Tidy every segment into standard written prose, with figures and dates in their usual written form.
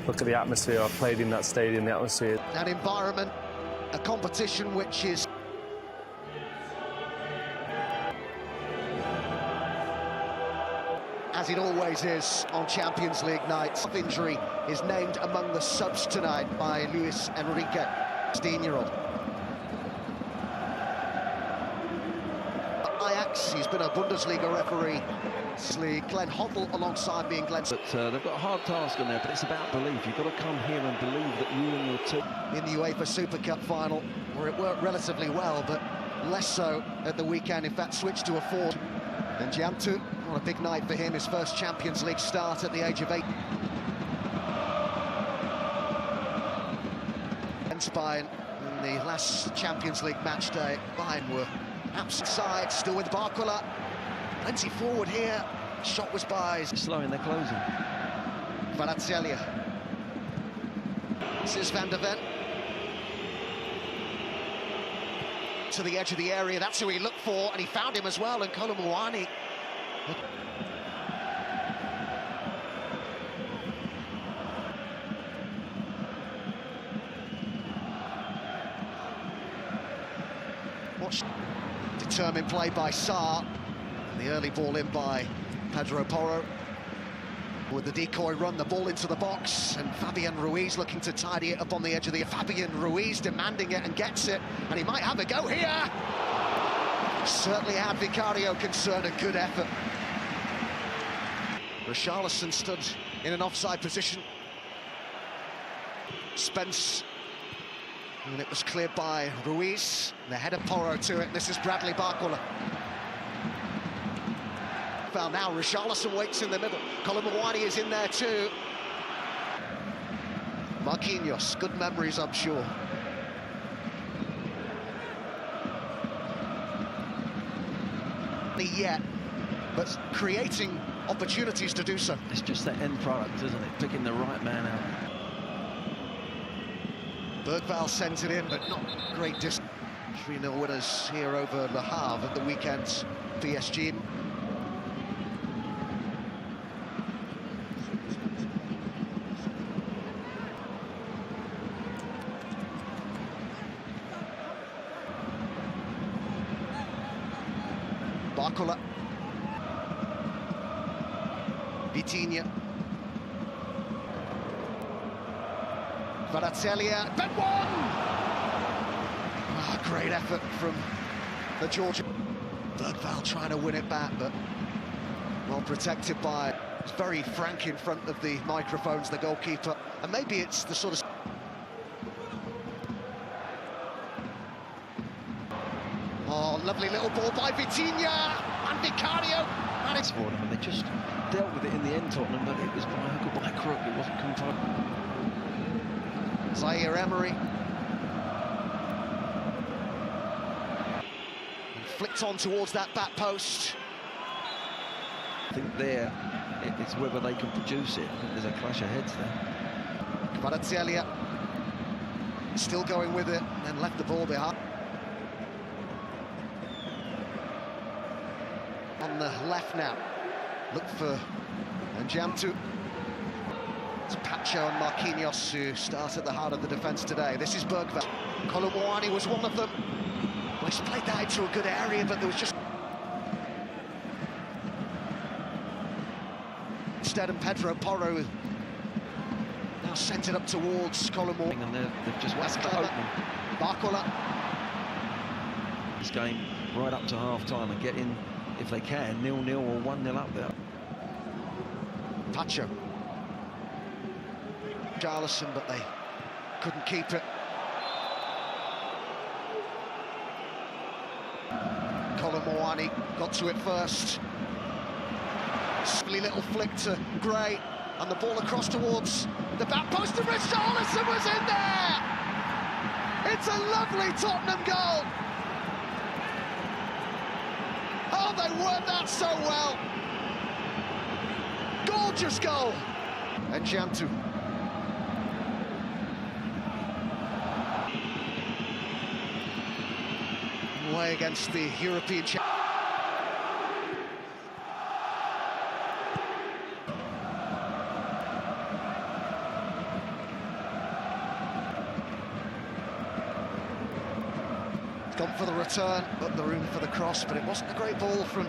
Look at the atmosphere. I've played in that stadium, the atmosphere. An environment, a competition which is... as it always is on Champions League nights. Injury is named among the subs tonight by Luis Enrique, 16-year-old. Ajax, he's been a Bundesliga referee. Glenn Hoddle alongside being Glenn. But they've got a hard task on there, but it's about belief. You've got to come here and believe that you and your team... in the UEFA Super Cup final, where it worked relatively well, but less so at the weekend. In fact, switched to a 4. And Jantu, what a big night for him, his first Champions League start at the age of 8. And Bayern, in the last Champions League match day, Bayern were absent side, still with Barcola. Plenty forward here, shot was by... slowing their closing. Kvaratskhelia. This is Van der Ven. To the edge of the area, that's who he looked for, and he found him as well, and Kolo Muani. Watch. Determined play by Sarr, and the early ball in by Pedro Porro. With the decoy run, the ball into the box, and Fabián Ruiz looking to tidy it up on the edge of the... Fabián Ruiz demanding it and gets it, and he might have a go here! Certainly had Vicario concerned, a good effort. Richarlison stood in an offside position. Spence, and it was cleared by Ruiz, and the head of Porro to it. This is Bradley Barcola. Now Richarlison waits in the middle. Kolo Muani is in there too. Marquinhos, good memories, I'm sure. Yet, but creating opportunities to do so. It's just that end product, isn't it? Picking the right man out. Bergvall sends it in, but not great distance. 3-0 winners here over Le Havre at the weekend's PSG. Barcola. Vitinha. Kvaratskhelia. Ben one! Ah, great effort from the Georgian. Bergvall trying to win it back, but well protected by... He's very frank in front of the microphones, the goalkeeper. And maybe it's the sort of... Oh, lovely little ball by Vitinha and Vicario. And it's... and they just dealt with it in the end, Tottenham, but it was by hook or by crook. It wasn't controlled. Zaire Emery. And flicked on towards that back post. I think there, it's whether they can produce it. I think there's a clash of heads there. Kvaratskhelia still going with it, and then left the ball behind. On the left now, look for Njamtu. It's Pacho and Marquinhos who start at the heart of the defence today. This is Bergvall. Kolo Muani was one of them. Well, he's played that into a good area, but there was just... Instead, and Pedro Porro now sent it up towards Kolo Muani. And they've just whacked it open. Barcola. This game right up to half-time and get in, if they can, 0-0 or 1-0 up there. Pacho. Richarlison, but they couldn't keep it. Kolo Muani got to it first. Silly little flick to Gray, and the ball across towards the back post, and Richarlison was in there! It's a lovely Tottenham goal! Oh, they worked that so well! Gorgeous goal! And Jantu. Away against the European champion. Gone for the return, but the room for the cross, but it wasn't a great ball from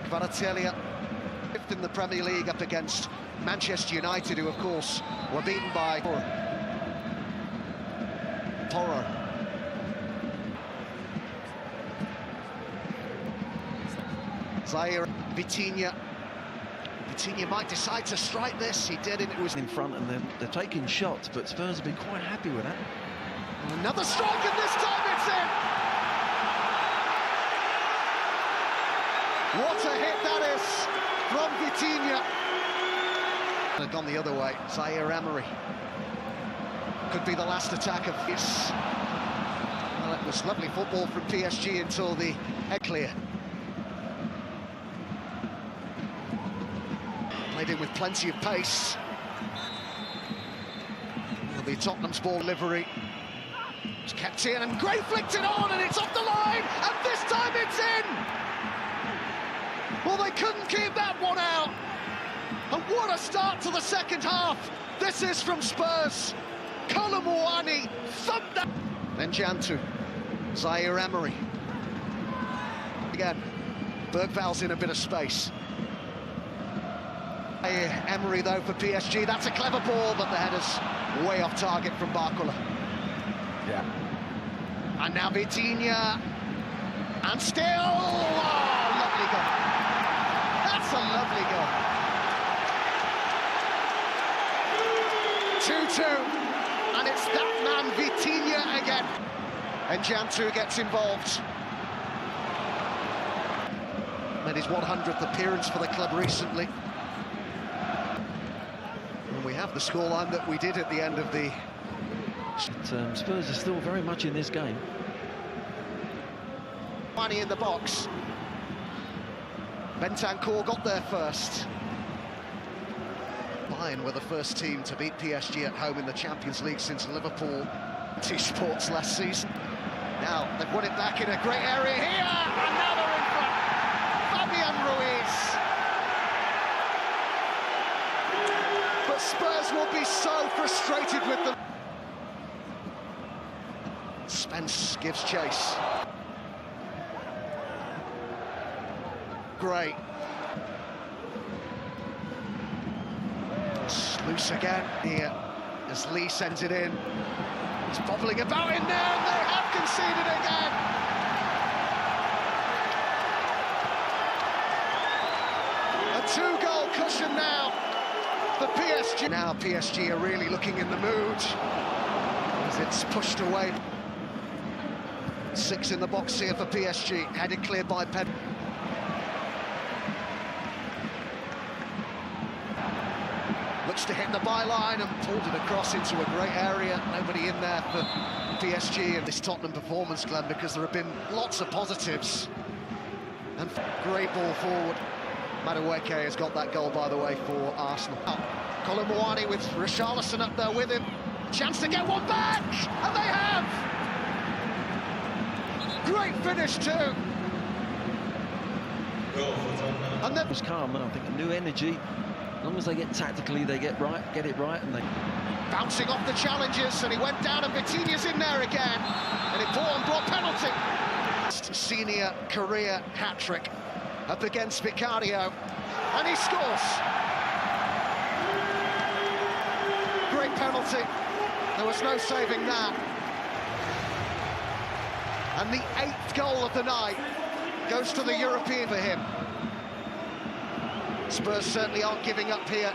Kvaratskhelia. Fifth in the Premier League up against Manchester United, who of course were beaten by Porro. Zaire, Vitinha. Vitinha might decide to strike this. He did, and it was in front, and they're taking shots, but Spurs have been quite happy with that. Another strike, and this time it's in. What a hit that is from Vitinha. They've gone the other way. Zaire Emery. Could be the last attack of this. Well, it was lovely football from PSG until the head clear. Played in with plenty of pace. It'll be Tottenham's ball delivery. It's kept in and Gray flicked it on and it's off the line, and this time it's in! Well, they couldn't keep that one out. And what a start to the second half. This is from Spurs. Kolo Muani thumped that. Then Jantu, Zaire Emery. Again, Bergval's in a bit of space. Emery though for PSG, that's a clever ball, but the header's way off target from Barcola. Yeah. And now Vitinha, and still, oh, lovely goal. That's a lovely goal. 2-2, and it's that man Vitinha again. And Jantu gets involved. Made his 100th appearance for the club recently. And we have the scoreline that we did at the end of the... Spurs are still very much in this game. Muani in the box. Bentancur got there first. Bayern were the first team to beat PSG at home in the Champions League since Liverpool two sports last season. Now they've won it back in a great area here, and now they're in front. Fabián Ruiz. But Spurs will be so frustrated with them. Spence gives chase. Great. It's loose again here as Lee sends it in. He's bobbling about in there, and they have conceded again. A two-goal cushion now for PSG. Now PSG are really looking in the mood as it's pushed away. 6 in the box here for PSG, headed clear by Pena. Looks to hit the byline and pulled it across into a great area. Nobody in there for PSG in this Tottenham performance, Glenn, because there have been lots of positives. And great ball forward. Madueke has got that goal, by the way, for Arsenal. Kolo Muani with Richarlison up there with him. Chance to get one back, and they have! Great finish too. And then It was calm, and I think a new energy. As long as they get tactically, they get it right, and they... Bouncing off the challenges, and he went down, and Vitinha's in there again. And important brought penalty. Senior career hat-trick up against Vicario, and he scores. Great penalty. There was no saving that. And the 8th goal of the night goes to the European for him. Spurs certainly aren't giving up here.